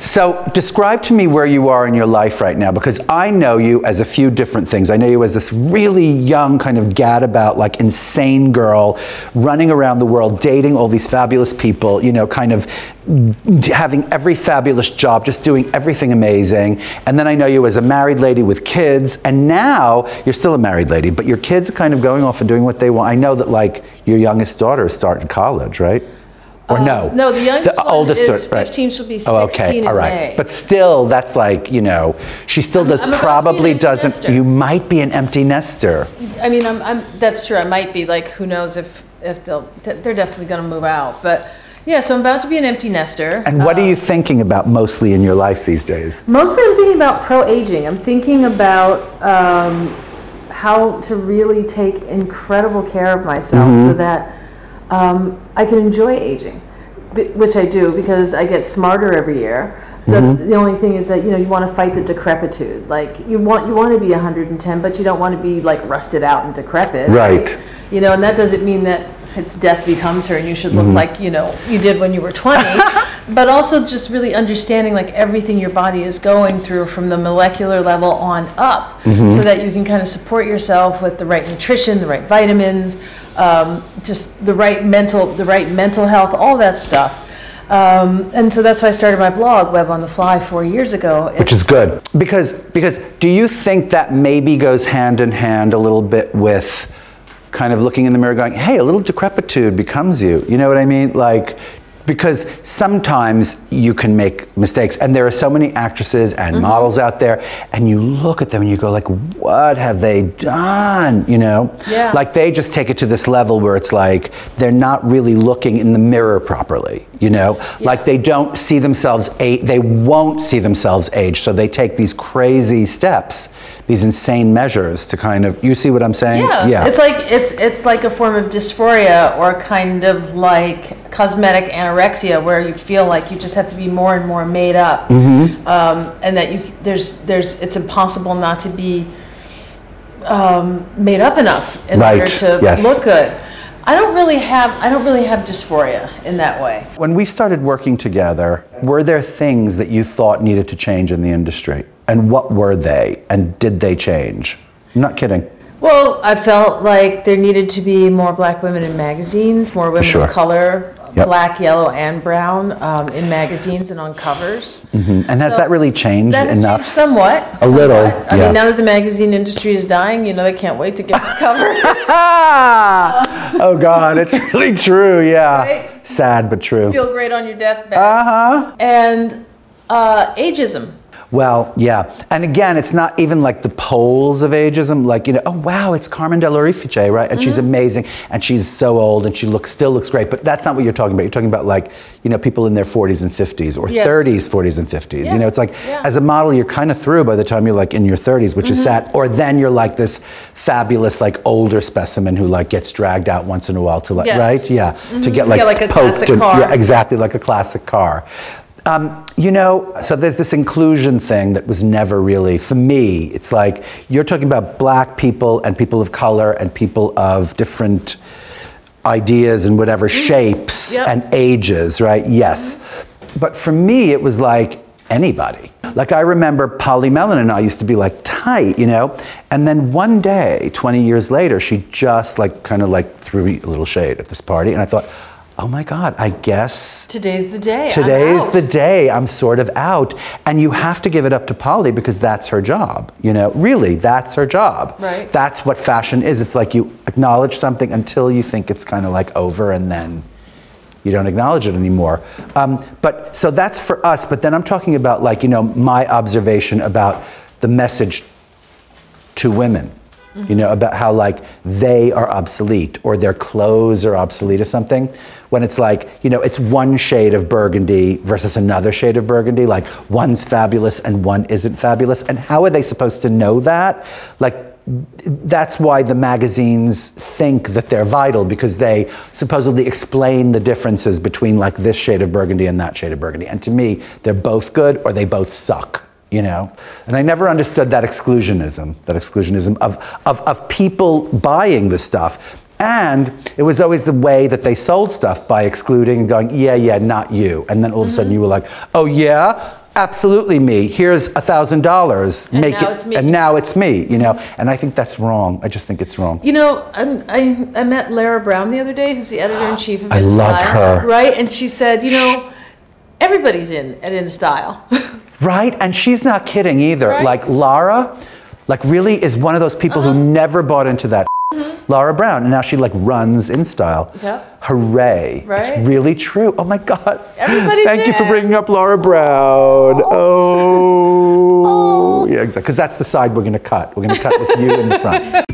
So describe to me where you are in your life right now, because I know you as a few different things. I know you as this really young, kind of gadabout, like insane girl running around the world, dating all these fabulous people, you know, kind of having every fabulous job, just doing everything amazing. And then I know you as a married lady with kids, and now you're still a married lady, but your kids are kind of going off and doing what they want. I know that like your youngest daughter is starting college, right? Or no? No, the youngest one oldest is 15, she'll be 16 in May. But still, that's like, you know, she still probably doesn't, you might be an empty nester. I mean, that's true, I might be, like, who knows if they're definitely gonna move out. But yeah, so I'm about to be an empty nester. And what are you thinking about mostly in your life these days? Mostly I'm thinking about pro-aging. I'm thinking about how to really take incredible care of myself so that I can enjoy aging, which I do because I get smarter every year. The only thing is that, you know, you want to fight the decrepitude. Like you want to be 110, but you don't want to be like rusted out and decrepit. Right. You know, and that doesn't mean that it's death becomes her and you should look like, you know, you did when you were 20, but also just really understanding like everything your body is going through from the molecular level on up, so that you can kind of support yourself with the right nutrition, the right vitamins, just the right mental health, all that stuff. And so that's why I started my blog, Webb on the Fly, 4 years ago. Which is good. Because do you think that maybe goes hand in hand a little bit with kind of looking in the mirror going, hey, a little decrepitude becomes you. You know what I mean? Like, because sometimes you can make mistakes, and there are so many actresses and models out there, and you look at them and you go like, what have they done? You know? Yeah. Like they just take it to this level where it's like, they're not really looking in the mirror properly, you know? Yeah. Like they don't see themselves, they won't see themselves age, so they take these crazy steps, these insane measures to kind of, you see what I'm saying? Yeah. It's like a form of dysphoria, or kind of like cosmetic anorexia, where you feel like you just have to be more and more made up, and that it's impossible not to be made up enough in order to look good. I don't really have dysphoria in that way. When we started working together, were there things that you thought needed to change in the industry? And what were they? And did they change? I'm not kidding. Well, I felt like there needed to be more black women in magazines, more women of color, black, yellow, and brown in magazines and on covers. And has that really changed enough? That has changed somewhat. A little, I mean, now that the magazine industry is dying, you know, they can't wait to get us covers. Oh God, it's really true, yeah. Right? Sad, but true. Feel great on your deathbed. And ageism. Well, yeah. And again, it's not even like the poles of ageism, like, you know, oh wow, it's Carmen de Lorifice, right? And she's amazing, and she's so old, and she still looks great. But that's not what you're talking about. You're talking about like, you know, people in their 40s and 50s, or 30s, 40s and 50s. Yeah. You know, it's like, as a model, you're kind of through by the time you're like in your 30s, which is sad. Or then you're like this fabulous, like older specimen who like gets dragged out once in a while to like, right? Yeah, to get like a poked. Classic car. Yeah, exactly, like a classic car. You know, so there's this inclusion thing that was never really, for me, it's like, you're talking about black people and people of color and people of different ideas and whatever shapes and ages, right? Yes. But for me, it was like anybody. Like I remember Polly Mellon and I used to be like tight, you know? And then one day, 20 years later, she just like kind of like threw me a little shade at this party, and I thought, oh my God, I guess today's the day. Today's the day. I'm sort of out. And you have to give it up to Polly because that's her job. You know, really, that's her job. Right. That's what fashion is. It's like you acknowledge something until you think it's kind of like over, and then you don't acknowledge it anymore. But so that's for us. But then I'm talking about like, you know, my observation about the message to women. You know, about how like they are obsolete or their clothes are obsolete or something, when it's like, you know, it's one shade of burgundy versus another shade of burgundy, like one's fabulous and one isn't fabulous. And how are they supposed to know that? Like, that's why the magazines think that they're vital, because they supposedly explain the differences between like this shade of burgundy and that shade of burgundy. And to me, they're both good or they both suck. You know, and I never understood that exclusionism of people buying this stuff. And it was always the way that they sold stuff, by excluding and going, yeah, not you. And then all of a sudden you were like, oh yeah, absolutely me. Here's $1,000. Make it, it's me. And now it's me. You know, and I think that's wrong. I just think it's wrong. You know, I met Lara Brown the other day, who's the editor-in-chief of I love her. Right, and she said, you know, everybody's in style. Right, and she's not kidding either. Right? Like Lara, like really is one of those people who never bought into that. Lara Brown, and now she like runs in style. Yep. Hooray! Right? It's really true. Oh my God! Everybody's Thank you for bringing up Lara Brown. Oh. Yeah, exactly. Because that's the side we're going to cut. We're going to cut with you in the front.